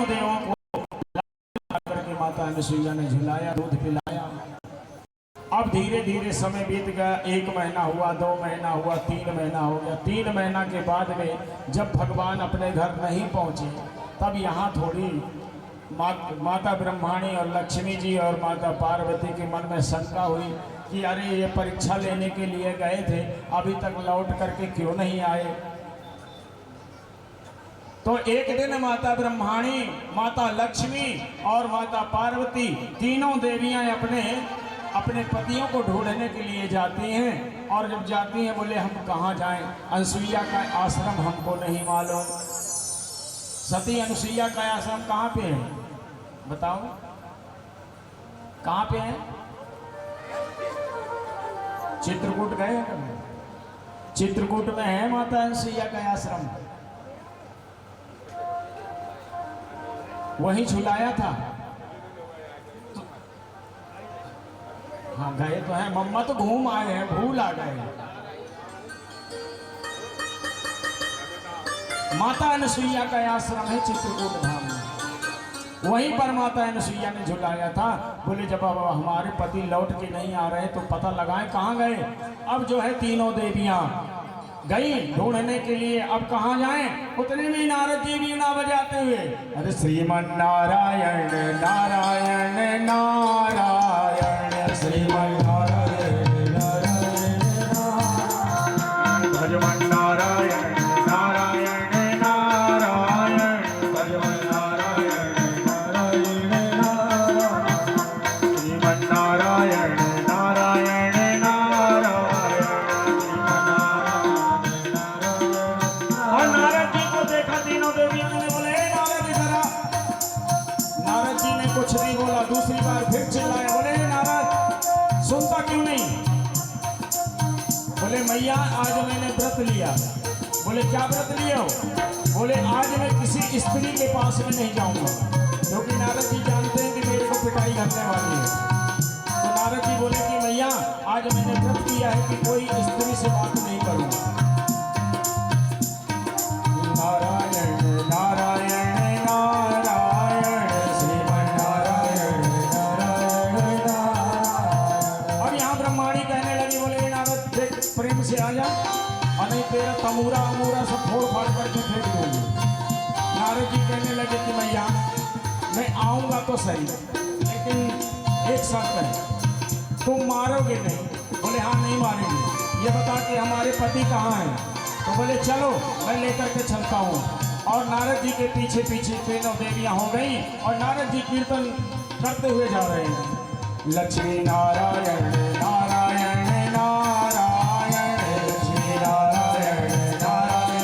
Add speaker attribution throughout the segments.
Speaker 1: देवों को करके माता अनसुईया ने झुलाया, दूध पिलाया। अब धीरे धीरे समय बीत गया। 1 महीना हुआ, 2 महीना हुआ, 3 महीना हो गया। 3 महीना के बाद में जब भगवान अपने घर नहीं पहुंचे, तब यहाँ थोड़ी माता ब्रह्माणी और लक्ष्मी जी और माता पार्वती के मन में शंका हुई कि अरे ये परीक्षा लेने के लिए गए थे, अभी तक लौट करके क्यों नहीं आए। तो एक दिन माता ब्रह्माणी, माता लक्ष्मी और माता पार्वती तीनों देवियां अपने पतियों को ढूंढने के लिए जाती हैं। और जब जाती हैं बोले हम कहाँ जाएं, अनसुईया का आश्रम हमको नहीं मालूम। सती अनसुईया का आश्रम कहाँ पे है बताओ, कहाँ पे है? चित्रकूट गए? चित्रकूट में है माता अनसुईया का आश्रम, वहीं झुलाया था। हाँ गए तो हैं, मम्मा तो घूम आए हैं, भूल आ गए। माता अनसुईया का आश्रम है चित्रकूट धाम में, वहीं पर माता अनसुईया ने झुलाया था। बोले जब अब हमारे पति लौट के नहीं आ रहे तो पता लगाएं कहाँ गए। अब जो है तीनों देवियां गई ढूंढने के लिए, अब कहाँ जाएं। उतने में नारद जी वीणा बजाते हुए अरे श्रीमन नारायण नारायण नारायण श्रीमन नारायण नारायण नारायण भजमन नारायण नारायण नारायण भजमन नारायण नारायण नारायण श्रीमन नारायण नारायण नारायण। और नारद जी को देखा तीनों देवियों ने, बोले नारद इधर आ। नारद जी ने कुछ नहीं बोला, दूसरी बार फिर चिल्लाया, बोले नारद सुनता क्यों नहीं? बोले मैया आज मैंने व्रत लिया। बोले क्या व्रत लिया हो? बोले आज मैं किसी स्त्री के पास में नहीं जाऊंगा, क्योंकि नारद जी जानते हैं कि मेरे को पिटाई करने वाली है। तो नारद जी बोले कि मैया आज मैंने व्रत किया है कि कोई स्त्री से बात नहीं करूंगा। नारायण नारायण नारायण श्रीमन नारायण नारायण नारायण। अब यहाँ ब्रह्माणी कहने लगी, बोले नारद देख प्रेम से आ जा, और नहीं तेरा तमूरा अमूरा सब फोड़ फाड़ करके फेंक दूंगी। नारद जी कहने लगे कि मैया मैं आऊँगा तो सही, लेकिन एक शर्त है, तुम मारोगे नहीं? बोले हाँ नहीं मारेंगे। ये बता कि हमारे पति कहाँ हैं? तो बोले चलो मैं लेकर के चलता हूँ। और नारद जी के पीछे पीछे तीनों देवियाँ हो गई और नारद जी कीर्तन करते हुए जा रहे हैं। लक्ष्मी नारायण नारायण नारायण लक्ष्मी नारायण नारायण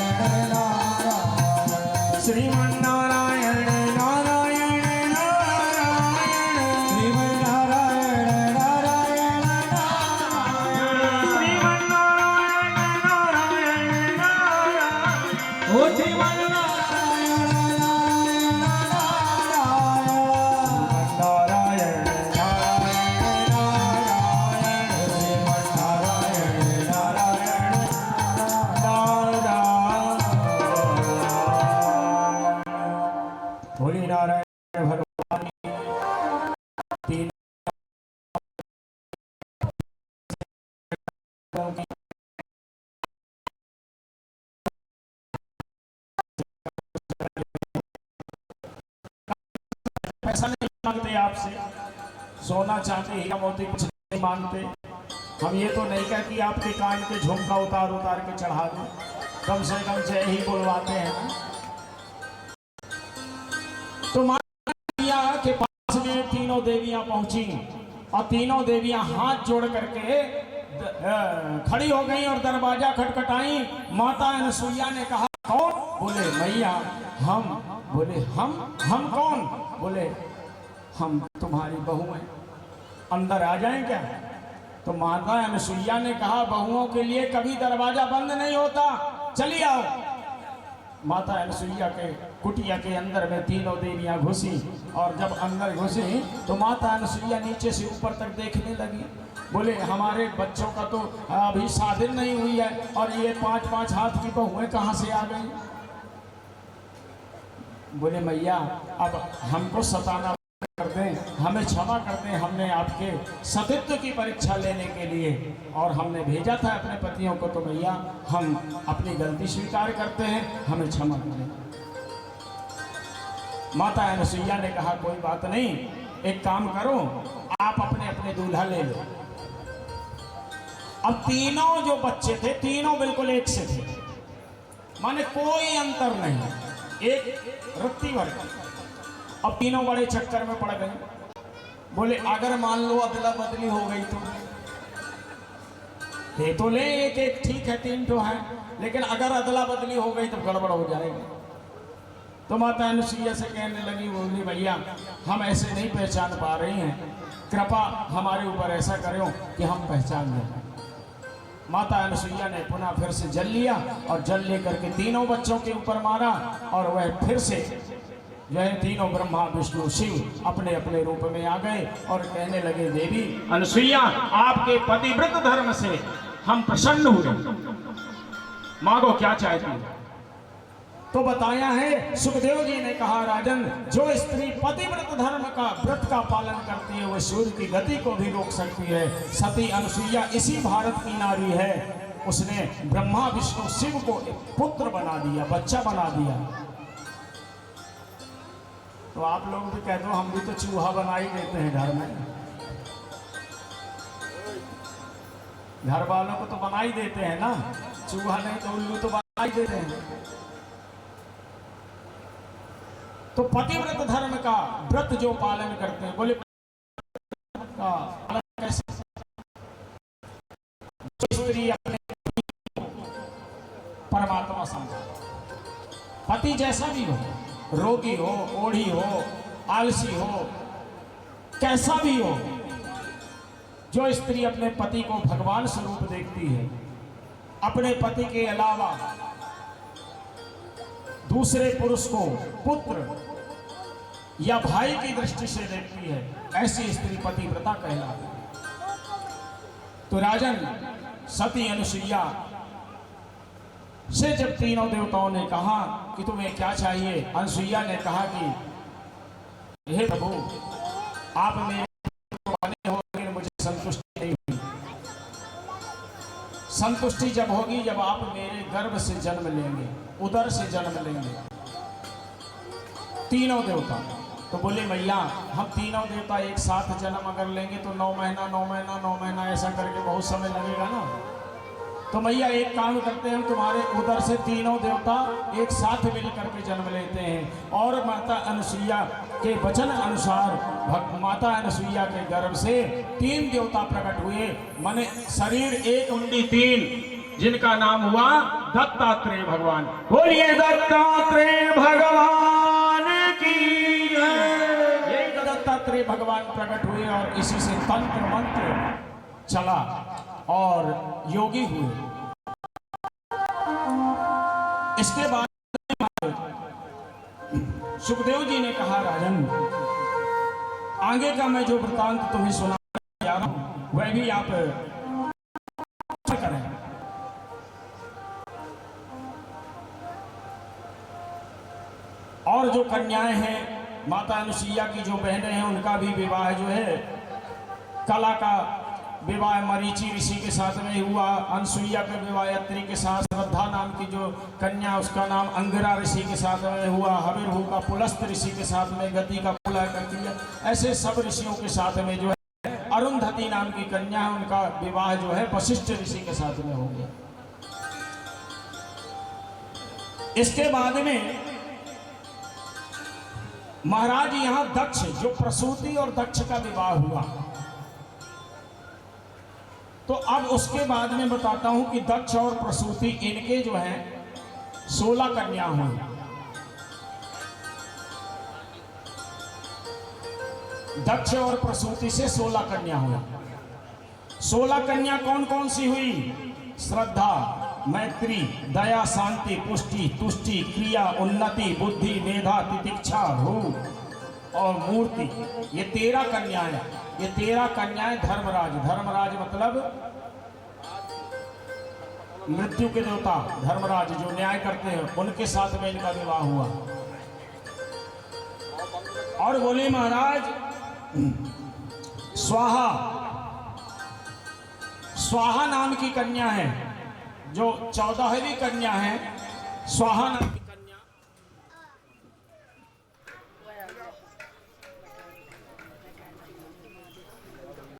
Speaker 1: नारायण श्रीमन नारायण नारायण नारायण श्रीमन नारायण नारायण नारायण श्रीमन नारायण नारायण नारायण ओ श्रीमन पैसा नहीं मांगते आपसे, सोना चांदी हीरा मोती कुछ नहीं मांगते। हम ये तो नहीं कहते आपके कान के झुमका उतार उतार के चढ़ा दो, कम से कम जय ही बुलवाते हैं ना। तो माता के पास में तीनों देवियां पहुंची और तीनों देवियां हाथ जोड़ करके खड़ी हो गई और दरवाजा खटखटाई। माता अनसुईया ने कहा कौन? बोले मैया हम। बोले हम कौन? बोले हम तुम्हारी बहू हैं, अंदर आ जाएं क्या? तो माता अनसुईया ने कहा बहुओं के लिए कभी दरवाजा बंद नहीं होता, चलिए आओ। माता अनसुईया के कुटिया के अंदर में तीनों देवियां घुसी और जब अंदर घुसी तो माता अनसुईया नीचे से ऊपर तक देखने लगी। बोले हमारे बच्चों का तो अभी शादी नहीं हुई है और ये 5-5 हाथ की बहुएं कहाँ से आ गई? बोले मैया अब हमको सताना कर दें, हमें क्षमा कर दें, हमने आपके सतीत्व की परीक्षा लेने के लिए और हमने भेजा था अपने पतियों को, तो मैया हम अपनी गलती स्वीकार करते हैं, हमें क्षमा करें। माता अनुसुईया ने कहा कोई बात नहीं, एक काम करो, आप अपने अपने दूल्हा ले लो। अब तीनों जो बच्चे थे तीनों बिल्कुल एक से थे, माने कोई अंतर नहीं, एक रत्ती भर। अब तीनों बड़े चक्कर में पड़ गए। बोले अगर मान लो अदला बदली हो गई तो ले एक एक, ठीक है तीन तो है, लेकिन अगर अदला बदली हो गई तो गड़बड़ हो जाएगी। तो माता अनुसुईया से कहने लगी, बोली भैया हम ऐसे नहीं पहचान पा रही हैं, कृपा हमारे ऊपर ऐसा करो कि हम पहचान लें। माता अनुसुईया ने पुनः फिर से जल लिया और जल लेकर के तीनों बच्चों के ऊपर मारा और वह फिर से जो है तीनों ब्रह्मा विष्णु शिव अपने अपने रूप में आ गए और कहने लगे, देवी अनुसुईया आपके पतिव्रत धर्म से हम प्रसन्न हुए, मांगो क्या चाहती हो। तो बताया है सुखदेव जी ने कहा, राजन जो स्त्री पतिव्रत धर्म का व्रत का पालन करती है वह सूर्य की गति को भी रोक सकती है। सती अनुसुईया इसी भारत की नारी है, उसने ब्रह्मा विष्णु शिव को एक पुत्र बना दिया, बच्चा बना दिया। तो आप लोग भी कह दो, हम भी तो चूहा बना ही देते हैं घर में, घर वालों को तो बना ही देते हैं ना, चूहा नहीं तो उल्लू तो बना ही देते हैं। तो पतिव्रत धर्म का व्रत जो पालन करते हैं, बोले का पालन कैसे? जो स्त्री अपने परमात्मा समझा, पति जैसा भी हो, रोगी हो, ओढ़ी हो, आलसी हो, कैसा भी हो, जो स्त्री अपने पति को भगवान स्वरूप देखती है, अपने पति के अलावा दूसरे पुरुष को पुत्र या भाई की दृष्टि से देखती है, ऐसी स्त्री पतिव्रता कहलाती है। तो राजन सती अनुसुईया से जब तीनों देवताओं ने कहा कि तुम्हें क्या चाहिए, अनुसुईया ने कहा कि हे प्रभु आप मेरे बने हो, लेकिन मुझे संतुष्टि नहीं हुई। संतुष्टि जब होगी जब आप मेरे गर्भ से जन्म लेंगे, उदर से जन्म लेंगे तीनों देवता। तो बोले मैया हम तीनों देवता एक साथ जन्म अगर लेंगे तो 9 महीना 9 महीना 9 महीना ऐसा करके बहुत समय लगेगा ना। तो मैया एक काम करते हैं, हम तुम्हारे उदर से तीनों देवता एक साथ मिल करके जन्म लेते हैं। और माता अनुसुईया के वचन अनुसार माता अनुसुईया के गर्भ से 3 देवता प्रकट हुए, माने शरीर एक उंडी 3, जिनका नाम हुआ दत्तात्रेय भगवान। बोलिए दत्तात्रेय भगवान की जय। यही दत्तात्रेय भगवान प्रकट हुए और इसी से तंत्र मंत्र चला और योगी हुए। इसके बाद सुखदेव जी ने कहा, राजन आगे का मैं जो वृतांत तुम्हें सुनाने जा रहा हूं वह भी आप करें। और जो कन्याएं हैं माता अनुसुईया की, जो बहनें हैं, उनका भी विवाह जो है, कला का विवाह मरीचि ऋषि के साथ में हुआ। अनुसुईया का विवाह अत्रि के साथ, श्रद्धा नाम की जो कन्या उसका नाम अंगिरा ऋषि के साथ में हुआ। हविर्भू का पुलस्त ऋषि के साथ में, गति का पुलह कर दिया। ऐसे सब ऋषियों के साथ में जो है अरुंधति नाम की कन्या है, उनका विवाह जो है वशिष्ठ ऋषि के साथ में हो गया। इसके बाद में महाराज यहां दक्ष, जो प्रसूति और दक्ष का विवाह हुआ, तो अब उसके बाद में बताता हूं कि दक्ष और प्रसूति इनके जो हैं 16 कन्या हुई। दक्ष और प्रसूति से 16 कन्या हुई। 16 कन्या कौन कौन सी हुई? श्रद्धा, मैत्री, दया, शांति, पुष्टि, तुष्टि, क्रिया, उन्नति, बुद्धि, मेधा, तितिक्षा, भू और मूर्ति। ये 13 कन्याएं। ये 13 कन्याएं धर्मराज, धर्मराज मतलब मृत्यु के देवता धर्मराज जो न्याय करते हैं, उनके साथ में इनका विवाह हुआ। और बोले महाराज स्वाहा, स्वाहा नाम की कन्या है, जो 14वीं कन्या है, स्वाहा नाम की